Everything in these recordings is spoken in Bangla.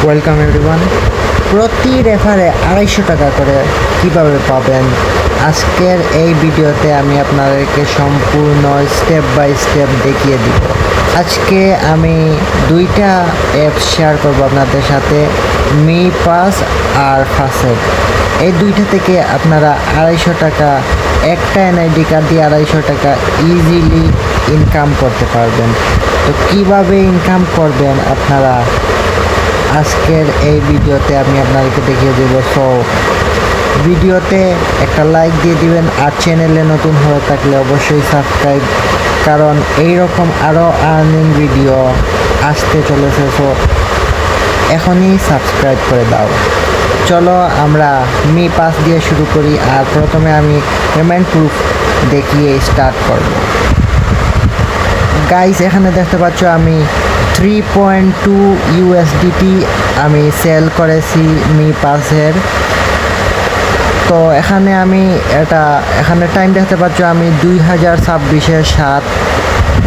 Welcome everyone. প্রতি রেফারে 250 টাকা করে কিভাবে পাবেন, আজকের এই ভিডিওতে আমি আপনাদেরকে সম্পূর্ণ স্টেপ বাই স্টেপ দেখিয়ে দিব। আজকে আমি দুইটা অ্যাপস শেয়ার করব আপনাদের সাথে, মি পাস আর ফাসেট। এই দুইটা থেকে আপনারা 250 টাকা, একটা এনআইডি কার্ড দিয়ে 250 টাকা ইজিলি ইনকাম করতে পারবেন। তো কিভাবে ইনকাম করবেন আপনারা আজকের এই ভিডিওতে আমি আপনাদেরকে দেখিয়ে দেব। সো ভিডিওতে একটা লাইক দিয়ে দিবেন, আর চ্যানেলে নতুন হয়ে থাকলে অবশ্যই সাবস্ক্রাইব, কারণ এই রকম আরও আর্নিং ভিডিও আসতে চলেছে। সো এখনই সাবস্ক্রাইব করে দাও। চলো আমরা মি পাস দিয়ে শুরু করি, আর প্রথমে আমি পেমেন্ট প্রুফ দেখিয়ে স্টার্ট করব। গাইস, এখানে দেখতে পাচ্ছ আমি 3.2 USDT আমি সেল করেছি মি পাসের। তো এখানে আমি এখানে টাইম দেখতে পাচ্ছ আমি 2026-এর 7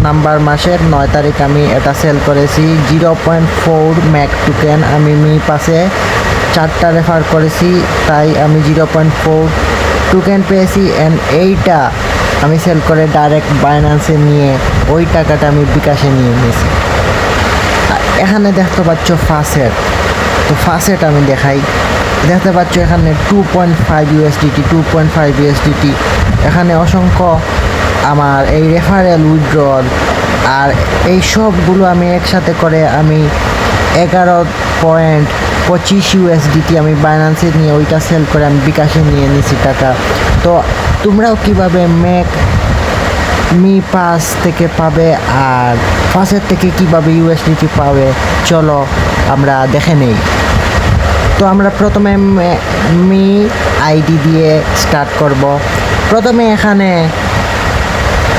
নাম্বার মাসের 9 তারিখ আমি এটা সেল করেছি। 0.4 ম্যাক টোকেন আমি মি পাসে 4টা রেফার করেছি, তাই আমি 0.4 টোকেন পেয়েছি। অ্যান্ড এইটা আমি সেল করে ডাইরেক্ট বাইন্যান্সে নিয়ে ওই টাকাটা আমি বিকাশে নিয়ে নিয়েছি। এখানে দেখতে পাচ্ছ ফাসেট। তো ফাসেট আমি দেখাই, দেখতে পাচ্ছ এখানে 2.5 USDT 2.5 USDT। এখানে অসংখ্য আমার এই রেফারেল উইথড্রল আর এই সবগুলো আমি একসাথে করে আমি 11.25 USDT আমি বাইন্যান্সে নিয়ে ওইটা সেল করে আমি বিকাশে নিয়ে নিয়েছি টাকা। তো তোমরাও কিভাবে মি পাস থেকে পাবে আর ফাসের থেকে কিভাবে USDT পাবে, চলো আমরা দেখে নেই। তো আমরা প্রথমে মি আইডি দিয়ে স্টার্ট করব। প্রথমে এখানে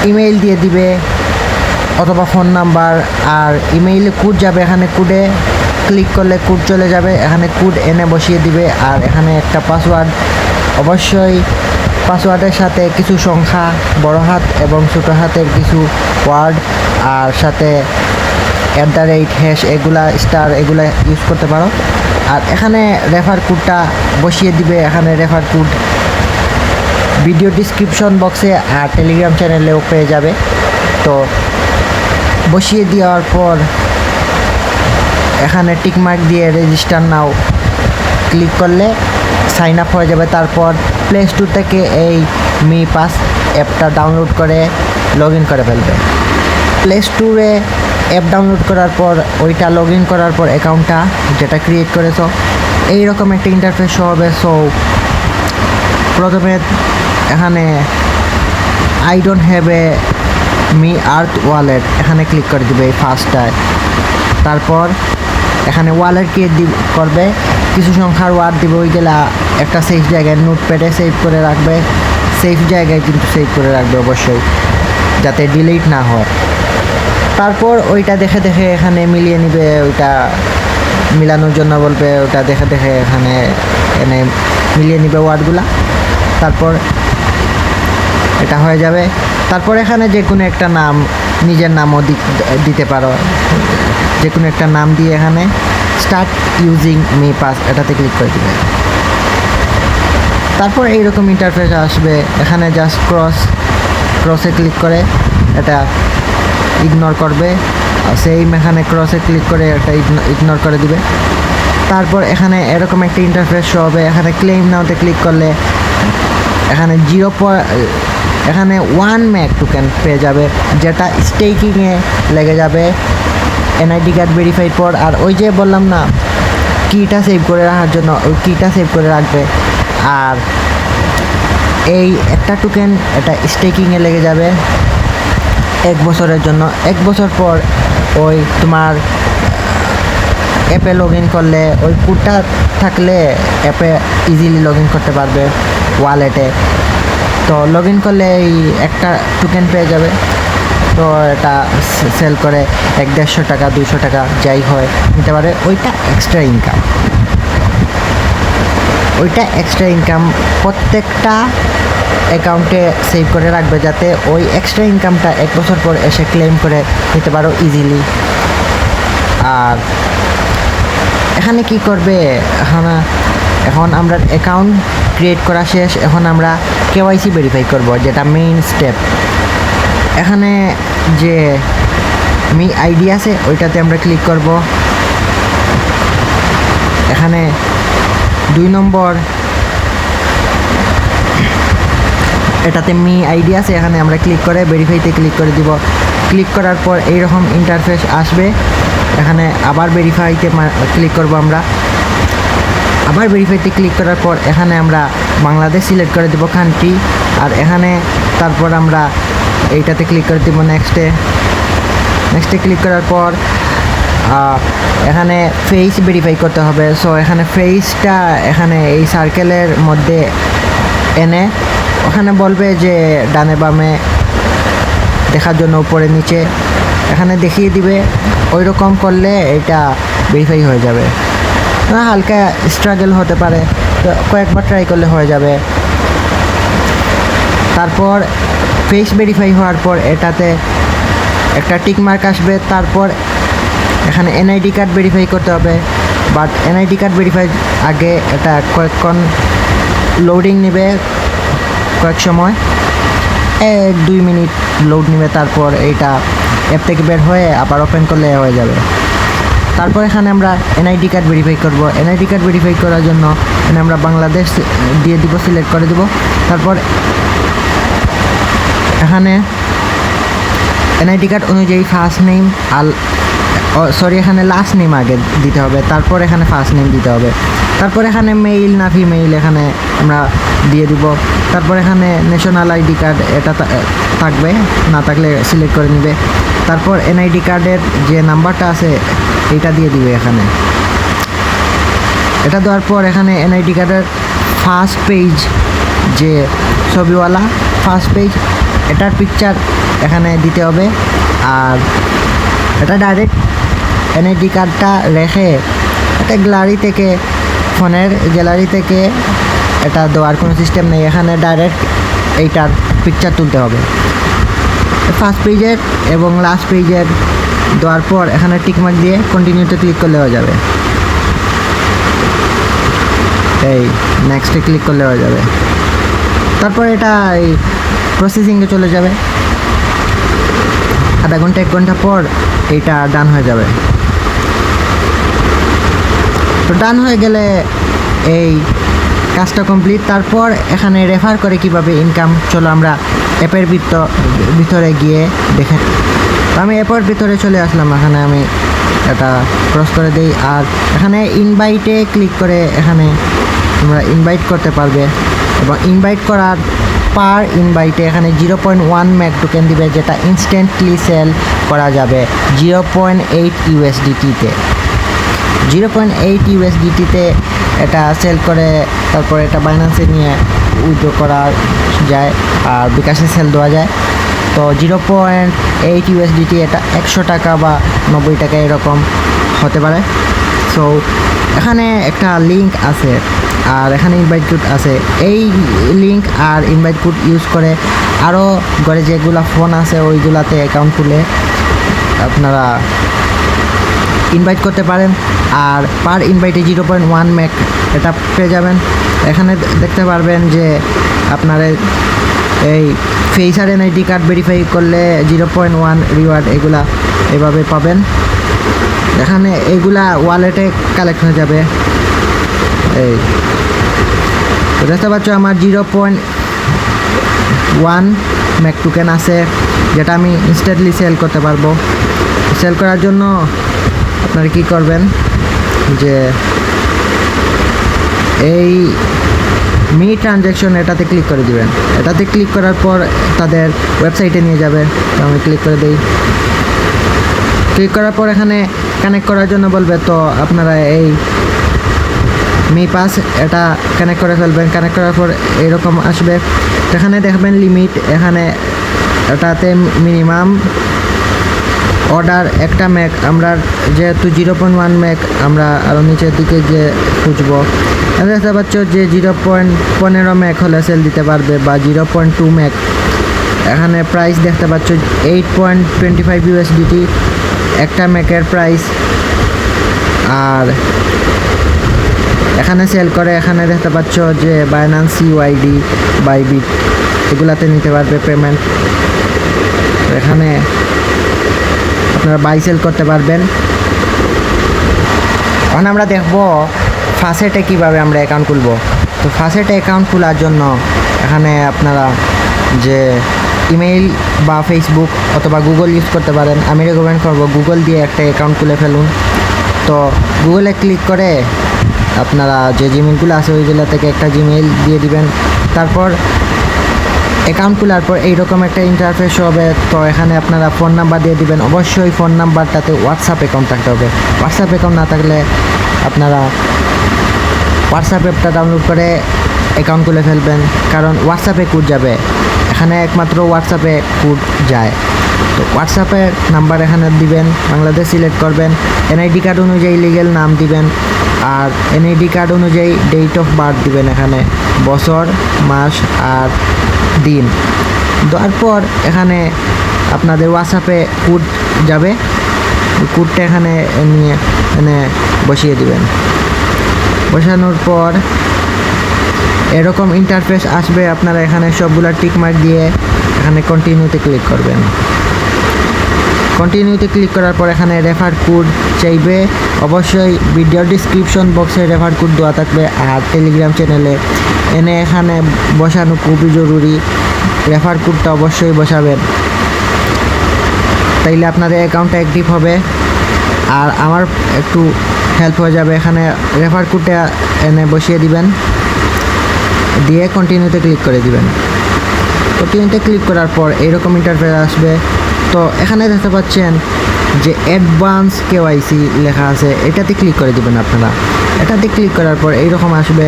ইমেইল দিয়ে দিবে অথবা ফোন নাম্বার, আর ইমেইলে কোড যাবে, এখানে কোডে ক্লিক করলে কোড চলে যাবে, এখানে কোড এনে বসিয়ে দিবে। আর এখানে একটা পাসওয়ার্ড, অবশ্যই পাসওয়ার্ডের সাথে কিছু সংখ্যা, বড় হাত এবং ছোটো হাতের কিছু ওয়ার্ড, আর সাথে @ এগুলা স্টার এগুলা ইউজ করতে পারো। আর এখানে রেফার কোডটা বসিয়ে দিবে। এখানে রেফার কোড ভিডিও ডিসক্রিপশন বক্সে আর টেলিগ্রাম চ্যানেলেও পেয়ে যাবে। তো বসিয়ে দেওয়ার পর এখানে টিকমার্ক দিয়ে রেজিস্টার নাও ক্লিক করলে সাইন আপ হয়ে যাবে। তারপর প্লে স্টোর থেকে এই মি পাস অ্যাপটা ডাউনলোড করে লগ ইন করে ফেলবে। প্লে স্টোরে অ্যাপ ডাউনলোড করার পর ওইটা লগ ইন করার পর অ্যাকাউন্টটা যেটা ক্রিয়েট করেছো এইরকম একটা ইন্টারফেস শো হবে। সো প্রথমে এখানে I don't have a me earth wallet এখানে ক্লিক করে দিবে এই ফার্স্টটায়। তারপর এখানে ওয়ালেট ক্রিয়েট করবে, কিছু সংখ্যার ওয়ার্ড দিবে, ওইগুলা একটা সেফ জায়গায় নোটপ্যাডে সেভ করে রাখবে। সেফ জায়গায় কিন্তু সেভ করে রাখবে অবশ্যই, যাতে ডিলিট না হয়। তারপর ওইটা দেখে দেখে এখানে মিলিয়ে নিবে, ওইটা মিলানোর জন্য বলবে, ওটা দেখে দেখে এখানে এনে মিলিয়ে নিবে ওয়ার্ডগুলা। তারপর এটা হয়ে যাবে। তারপর এখানে যে কোনো একটা নাম, নিজের নামও দিতে পারো, যে কোনো একটা নাম দিয়ে এখানে স্টার্ট ইউজিং মি পাস এটাতে ক্লিক করে দিবে। তারপর এইরকম ইন্টারফেস আসবে। এখানে জাস্ট ক্রসে ক্লিক করে এটা ইগনোর করবে, সেম এখানে ক্রসে ক্লিক করে এটা ইগনোর করে দিবে। তারপর এখানে এরকম একটা ইন্টারফেস শো হবে। এখানে ক্লেম নাওতে ক্লিক করলে এখানে 1 ম্যাক টোকেন পেয়ে যাবে, যেটা স্টেকিংয়ে লেগে যাবে এনআইডি কার্ড ভেরিফাই পর। আর ওই যে বললাম না, কিটা সেভ করে রাখার জন্য, ওই কিটা সেভ করে রাখবে। আর এই একটা টোকেন এটা স্টেকিংয়ে লেগে যাবে 1 বছরের জন্য। 1 বছর পর ওই তোমার অ্যাপে লগ ইন করলে ওই কোডটা থাকলে অ্যাপে ইজিলি লগ ইন করতে পারবে ওয়ালেটে। তো লগ ইন করলে এই একটা টোকেন পেয়ে যাবে। তো এটা সেল করে 150 টাকা 200 টাকা যাই হয় নিতে পারে। ওইটা এক্সট্রা ইনকাম প্রত্যেকটা অ্যাকাউন্টে সেভ করে রাখবে, যাতে ওই এক্সট্রা ইনকামটা 1 বছর পর এসে ক্লেম করে নিতে পারো ইজিলি। আর এখানে কি করবে, এখন আমরা অ্যাকাউন্ট ক্রিয়েট করা শেষ। এখন আমরা কেওয়াইসি ভেরিফাই করব, যেটা মেইন স্টেপ। এখানে যে মি আইডি আছে ওইটাতে আমরা ক্লিক করব। এখানে 2 নম্বর এটাতে মি আইডি আছে, এখানে আমরা ক্লিক করে ভেরিফাইতে ক্লিক করে দিব। ক্লিক করার পর এইরকম ইন্টারফেস আসবে। এখানে আবার ভেরিফাইতে ক্লিক করব আমরা। আবার ভেরিফাইতে ক্লিক করার পর এখানে আমরা বাংলাদেশ সিলেক্ট করে দেব কান্ট্রি। আর এখানে তারপর আমরা এইটাতে ক্লিক করে দেব নেক্সটে ক্লিক করার পর এখানে ফেস ভেরিফাই করতে হবে। সো এখানে ফেসটা এখানে এই সার্কেলের মধ্যে এনে ওখানে বলবে যে ডানে বামে দেখার জন্য উপরে নিচে এখানে দেখিয়ে দিবে। ওই রকম করলে এটা ভেরিফাই হয়ে যাবে। হালকা স্ট্রাগল হতে পারে, তো কয়েকবার ট্রাই করলে হয়ে যাবে। তারপর ফেস ভেরিফাই হওয়ার পর এটাতে একটা টিক মার্ক আসবে। তারপর এখানে এনআইডি কার্ড ভেরিফাই করতে হবে, বাট এনআইডি কার্ড ভেরিফাই আগে এটা কয়েকক্ষণ লোডিং নেবে, কয়েক সময় 1-2 মিনিট লোড নেবে। তারপর এইটা অ্যাপ থেকে বের হয়ে আবার ওপেন করলে হয়ে যাবে। তারপর এখানে আমরা এনআইডি কার্ড ভেরিফাই করব। এনআইডি কার্ড ভেরিফাই করার জন্য এখানে আমরা বাংলাদেশ দিয়ে দিব, সিলেক্ট করে দিব। তারপর এখানে এনআইডি কার্ড অনুযায়ী ফার্স্ট নেম এখানে লাস্ট নেম আগে দিতে হবে, তারপর এখানে ফার্স্ট নেম দিতে হবে। তারপর এখানে মেইল না ফিমেইল এখানে আমরা দিয়ে দিব। তারপর এখানে ন্যাশনাল আইডি কার্ড এটা থাকবে, না থাকলে সিলেক্ট করে নেবে। তারপর এনআইডি কার্ডের যে নাম্বারটা আছে এটা দিয়ে দিবে এখানে। এটা দেওয়ার পর এখানে এনআইডি কার্ডের ফার্স্ট পেজ যে ছবিওয়ালা ফার্স্ট পেজ এটার পিকচার এখানে দিতে হবে। আর এটা ডাইরেক্ট এনআইডি কার্ডটা রেখে এটা গ্যালারি থেকে, ফোনের গ্যালারি থেকে এটা দেওয়ার কোনো সিস্টেম নেই। এখানে ডাইরেক্ট এইটার পিকচার তুলতে হবে। ফার্স্ট পেজের এবং লাস্ট পেজের দেওয়ার পর এখানে টিকমার্ক দিয়ে কন্টিনিউতে ক্লিক করলে হয়ে যাবে। এই নেক্সটে ক্লিক করলে হয়ে যাবে। তারপর এটা এই প্রসেসিংয়ে চলে যাবে। আধা ঘন্টা 1 ঘন্টা পর এইটা ডান হয়ে যাবে। তো ডান হয়ে গেলে এই কাজটা কমপ্লিট। তারপর এখানে রেফার করে কিভাবে ইনকাম, চলো আমরা অ্যাপের ভিতরে গিয়ে দেখে। তো আমি অ্যাপের ভিতরে চলে আসলাম। এখানে আমি এটা ক্রস করে দিই। আর এখানে ইনভাইটে ক্লিক করে এখানে তোমরা ইনভাইট করতে পারবে, এবং ইনভাইট করার পার ইনভাইটে এখানে 0.1 ম্যাক টোকেন দিবে, যেটা ইনস্ট্যান্টলি সেল করা যাবে 0.8 USDT-তে। 0.8 USDT-তে এটা সেল করে তারপর এটা বাইন্যান্সে নিয়ে উইথড্র করা যায় আর বিকাশে সেল দেওয়া যায়। তো 0.8 USDT এটা 100 টাকা বা 90 টাকা এরকম হতে পারে। সো এখানে একটা লিঙ্ক আছে আর এখানে ইনভাইট কোড আছে। এই লিঙ্ক আর ইনভাইট কোড ইউজ করে আরও ঘরে যেগুলো ফোন আছে ওইগুলাতে অ্যাকাউন্ট খুলে আপনারা ইনভাইট করতে পারেন। আর পার ইনভাইটে 0.1 ম্যাক এটা পেয়ে যাবেন। এখানে দেখতে পারবেন যে আপনারা এই ফেস আর এনআইডি কার্ড ভেরিফাই করলে 0.1 রিওয়ার্ড এগুলা এভাবে পাবেন। এখানে এগুলা ওয়ালেটে কালেক্ট হয়ে যাবে। এই তো দেখতে পাচ্ছ আমার 0.1 ম্যাক টোকেন আছে, যেটা আমি ইনস্ট্যান্টলি সেল করতে পারবো। সেল করার জন্য আপনারা কী করবেন যে এই মি ট্রানজ্যাকশন এটাতে ক্লিক করে দিবেন। এটাতে ক্লিক করার পর তাদের ওয়েবসাইটে নিয়ে যাবে। তো আমি ক্লিক করে দিই। ক্লিক করার পর এখানে কানেক্ট করার জন্য বলবে। তো আপনারা এই মি পাস এটা কানেক্ট করে ফেলবেন। কানেক্ট করার পর এরকম আসবে। এখানে দেখবেন লিমিট, এখানে এটাতে মিনিমাম অর্ডার একটা ম্যাক। আমরা যেহেতু 0.1 ম্যাক আমরা আরও নিচের দিকে যে খুঁজবো, দেখতে পাচ্ছ যে 0.15 ম্যাক হলে সেল দিতে পারবে বা 0.2 ম্যাক। এখানে প্রাইস দেখতে পাচ্ছ 8.25 USDT একটা ম্যাকের প্রাইস। আর এখানে সেল করে। এখানে দেখতে পাচ্ছ যে বাইন্যান্স ইউআইডি, বাইবিট এগুলাতে নিতে পারবে পেমেন্ট। এখানে আপনারা বাই সেল করতে পারবেন। এখন আমরা দেখব ফাসেটে কীভাবে আমরা অ্যাকাউন্ট খুলব। তো ফাসেটে অ্যাকাউন্ট খোলার জন্য এখানে আপনারা যে ইমেইল বা ফেসবুক অথবা গুগল ইউজ করতে পারেন। আমি রেকমেন্ড করব গুগল দিয়ে একটা অ্যাকাউন্ট খুলে ফেলুন। তো গুগলে ক্লিক করে আপনারা যে জিমেইলগুলো আছে ওইগুলো থেকে একটা জিমেইল দিয়ে দিবেন। তারপর অ্যাকাউন্ট খোলার পর এইরকম একটা ইন্টারফেস হবে। তো এখানে আপনারা ফোন নাম্বার দিয়ে দিবেন। অবশ্যই ফোন নাম্বারটাতে হোয়াটসঅ্যাপ অ্যাকাউন্ট থাকতে হবে। হোয়াটসঅ্যাপ অ্যাকাউন্ট না থাকলে আপনারা হোয়াটসঅ্যাপ অ্যাপটা ডাউনলোড করে অ্যাকাউন্ট খুলে ফেলবেন, কারণ হোয়াটসঅ্যাপে কোড যাবে। এখানে একমাত্র হোয়াটসঅ্যাপে কোড যায়। তো হোয়াটসঅ্যাপের নাম্বার এখানে দিবেন, বাংলাদেশ সিলেক্ট করবেন, এনআইডি কার্ড অনুযায়ী লিগেল নাম দিবেন, আর এনআইডি কার্ড অনুযায়ী ডেট অফ বার্থ দিবেন। এখানে বছর, মাস আর দিন দেওয়ার পর এখানে আপনাদের হোয়াটসঅ্যাপে কোড যাবে। কোডটা এখানে নিয়ে বসিয়ে দিবেন। বসানোর পর এরকম ইন্টারফেস আসবে। আপনারা এখানে সবগুলা টিক মার্ক দিয়ে এখানে কন্টিনিউতে ক্লিক করবেন। কন্টিনিউতে ক্লিক করার পর এখানে রেফার কোড চাইবে। অবশ্যই ভিডিও ডিসক্রিপশন বক্সে রেফার কোড দেওয়া থাকবে, আর টেলিগ্রাম চ্যানেলে এখানে বসানো খুবই জরুরি। রেফার কোডটা অবশ্যই বসাবেন, তাইলে আপনাদের অ্যাকাউন্টটা অ্যাক্টিভ হবে আর আমার একটু হেল্প হয়ে যাবে। এখানে রেফার কোডটা বসিয়ে দিবেন, দিয়ে কন্টিনিউতে ক্লিক করে দিবেন। কন্টিনিউতে ক্লিক করার পর এইরকম ইন্টারফেস আসবে। তো এখানে দেখতে পাচ্ছেন যে অ্যাডভান্স কেওয়াইসি লেখা আছে, এটাতে ক্লিক করে দিবেন আপনারা। এটাতে ক্লিক করার পর এইরকম আসবে।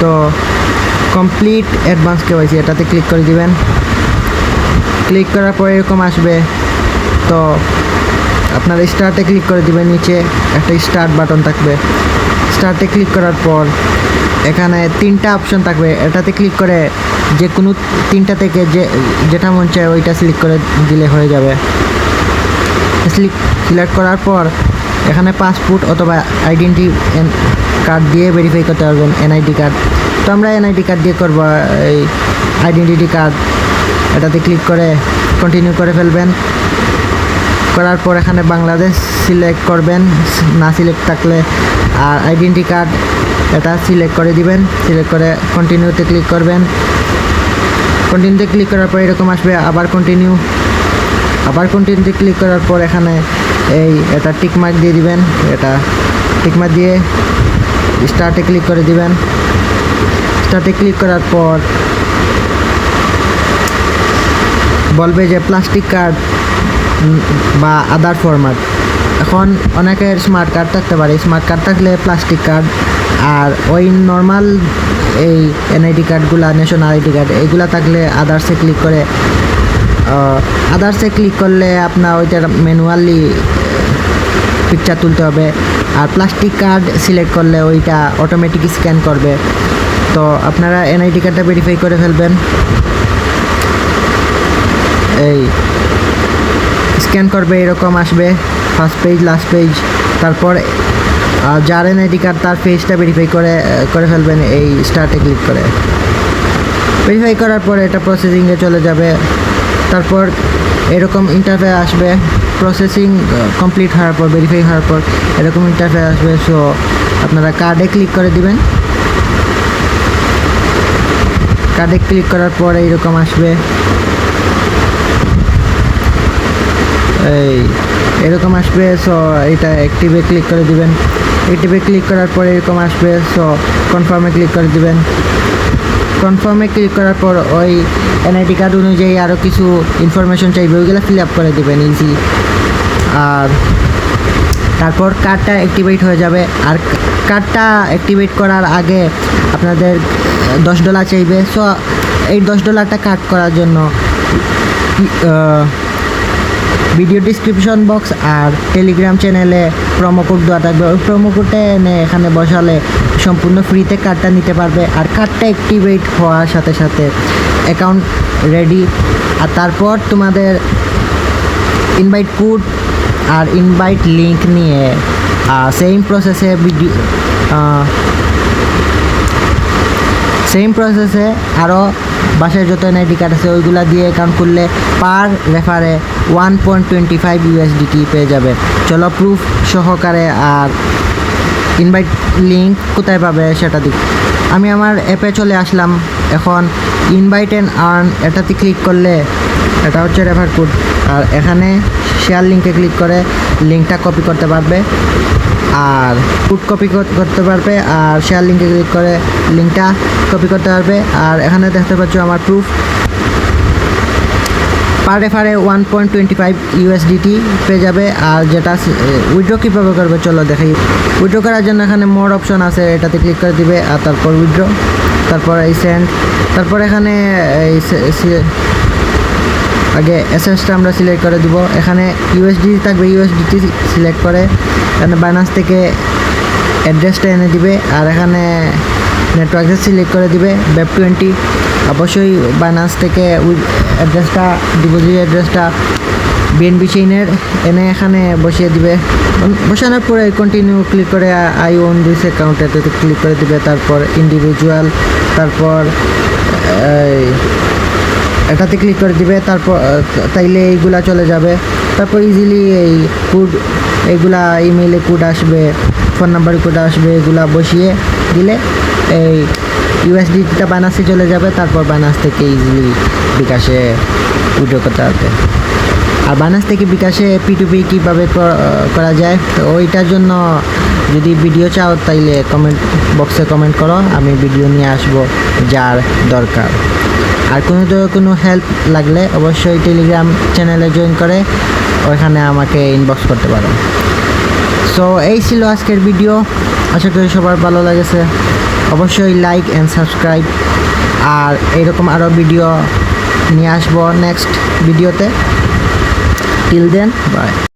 তো কমপ্লিট অ্যাডভান্স কেওয়াইসি এটাতে ক্লিক করে দিবেন। ক্লিক করার পর এরকম আসবে। তো আপনারা স্টার্টে ক্লিক করে দিবেন। নিচে একটা স্টার্ট বাটন থাকবে। স্টার্টে ক্লিক করার পর এখানে 3টা অপশন থাকবে। এটাতে ক্লিক করে যে কোনো 3টা থেকে যেটা মন চায় ওইটা সিলেক্ট করে দিলে হয়ে যাবে। সিলেক্ট করার পর এখানে পাসপোর্ট অথবা আইডেন্টি কার্ড দিয়ে ভেরিফাই করতে পারবেন, এনআইডি কার্ড। তো আমরা এনআইডি কার্ড দিয়ে করবো, এই আইডেন্টিটি কার্ড। এটাতে ক্লিক করে কন্টিনিউ করে ফেলবেন। করার পর এখানে বাংলাদেশ সিলেক্ট করবেন, না সিলেক্ট থাকলে, আর আইডেন্টি কার্ড এটা সিলেক্ট করে দিবেন। সিলেক্ট করে কন্টিনিউতে ক্লিক করবেন। কন্টিনিউতে ক্লিক করার পর এরকম আসবে। আবার কন্টিনিউতে ক্লিক করার পর এখানে এটা টিকমার্ক দিয়ে দিবেন। এটা টিকমার্ক দিয়ে স্টার্টে ক্লিক করে দিবেন। স্টার্টে ক্লিক করার পর বলবে যে প্লাস্টিক কার্ড বা আদার ফরম্যাট। এখন অনেকের স্মার্ট কার্ড থাকতে পারে, স্মার্ট কার্ড থাকলে প্লাস্টিক কার্ড, আর ওই নর্মাল এই এনআইডি কার্ডগুলো, ন্যাশনাল আইডি কার্ড এগুলো থাকলে আদার্সে ক্লিক করে, আদার্সে ক্লিক করলে আপনার ওইটার ম্যানুয়ালি পিকচার তুলতে হবে। আর প্লাস্টিক কার্ড সিলেক্ট করলে ওইটা অটোমেটিক স্ক্যান করবে। তো আপনারা এনআইডি কার্ডটা ভেরিফাই করে ফেলবেন। এই স্ক্যান করবে, এরকম আসবে ফার্স্ট পেজ, লাস্ট পেজ। তারপর যার এনআইডি কার্ড তার পেজটা ভেরিফাই করে ফেলবেন এই স্টার্টে ক্লিক করে। ভেরিফাই করার পরে এটা প্রসেসিংয়ে চলে যাবে। তারপর এরকম ইন্টারফেস আসবে। প্রসেসিং কমপ্লিট হওয়ার পর, ভেরিফাই হওয়ার পর এরকম ইন্টারফেস আসবে। সো আপনারা কার্ডে ক্লিক করে দিবেন। কার্ডে ক্লিক করার পর এইরকম আসবে। এরকম আসবে। সো এটা অ্যাক্টিভে ক্লিক করে দিবেন। অ্যাক্টিভে ক্লিক করার পর এরকম আসবে। সো কনফার্মে ক্লিক করে দিবেন। কনফার্মে ক্লিক করার পর ওই এনআইডি কার্ড অনুযায়ী আরও কিছু ইনফরমেশন চাইবে, ওইগুলো ফিল আপ করে দেবেন ইজি। আর তারপর কার্ডটা অ্যাক্টিভেট হয়ে যাবে। আর কার্ডটা অ্যাক্টিভেট করার আগে আপনাদের $10 চাইবে। সো এই $10টা কাট করার জন্য ভিডিও ডিসক্রিপশন বক্স আর টেলিগ্রাম চ্যানেলে প্রোমো কোড দেওয়া থাকবে। ওই প্রোমো কোডটা এখানে বসালে সম্পূর্ণ ফ্রিতে কার্ডটা নিতে পারবে। আর কার্ডটা অ্যাক্টিভেট হওয়ার সাথে সাথে অ্যাকাউন্ট রেডি। আর তারপর তোমাদের ইনভাইট কোড আর ইনভাইট লিঙ্ক নিয়ে সেম প্রসেসে সেম প্রসেসে আরও বাসায় যত এনআইডি কার্ড আছে ওইগুলা দিয়ে অ্যাকাউন্ট খুললে পার রেফারে 1.25 ইউএসডিটি পেয়ে যাবে। চলো প্রুফ সহকারে আর ইনভাইট লিঙ্ক কোথায় পাবে সেটা দিক। আমি আমার অ্যাপে চলে আসলাম। এখন ইনভাইট অ্যান্ড আর্ন এটাতে ক্লিক করলে এটা হচ্ছে রেফার কোড, আর এখানে শেয়ার লিঙ্কে ক্লিক করে লিঙ্কটা কপি করতে পারবে আর কোড কপি করতে পারবে, আর শেয়ার লিঙ্কে ক্লিক করে লিঙ্কটা কপি করতে পারবে। আর এখানে দেখতে পাচ্ছ আমার প্রুফ পার রেফারে 1.25 ইউএসডিটি পেয়ে যাবে। আর যেটা উইথড্র কীভাবে করবে চলো দেখাই। উইথড্র করার জন্য এখানে মোর অপশন আছে, এটাতে ক্লিক করে দিবে আর তারপর উইথড্র, তারপর এই সেন্ড, তারপর এখানে এই আগে এসএসটা আমরা সিলেক্ট করে দিব। এখানে ইউএসডি থাকবে, ইউএসডিটি সিলেক্ট করে এখানে বাইন্যান্স থেকে অ্যাড্রেসটা এনে দিবে, আর এখানে নেটওয়ার্ক সিলেক্ট করে দিবে BEP20। অবশ্যই বাইন্যান্স থেকে অ্যাড্রেসটা ডিপোজিট অ্যাড্রেসটা বিএনবি চেইনের এনে এখানে বসিয়ে দিবে। বসানোর পরে কন্টিনিউ ক্লিক করে আই ওন দিস অ্যাকাউন্ট এটাতে ক্লিক করে দিবে, তারপর ইন্ডিভিজুয়াল, তারপর এটাতে ক্লিক করে দিবে। তারপর তাইলে এইগুলা চলে যাবে। তারপর ইজিলি এই কোড এইগুলা ইমেইলে কোড আসবে, ফোন নাম্বারে কোড আসবে, এগুলা বসিয়ে দিলে এই ইউএসডিটা বাইন্যান্সে চলে যাবে। তারপর বাইন্যান্স থেকে ইজিলি বিকাশে উইথড্র করতে হবে। আর বাইন্যান্স থেকে বিকাশে P2P কীভাবে করা যায় তো ওইটার জন্য যদি ভিডিও চাও তাইলে কমেন্ট বক্সে কমেন্ট করো, আমি ভিডিও নিয়ে আসবো যার দরকার। আর কোনো হেল্প লাগলে অবশ্যই টেলিগ্রাম চ্যানেলে জয়েন করে ওইখানে আমাকে ইনবক্স করতে পারো। সো এই ছিল আজকের ভিডিও, আশা করি সবার ভালো লেগেছে। অবশ্যই লাইক অ্যান্ড সাবস্ক্রাইব, আর এইরকম আরও ভিডিও নিয়ে আসবো নেক্সট ভিডিওতে। Till then by.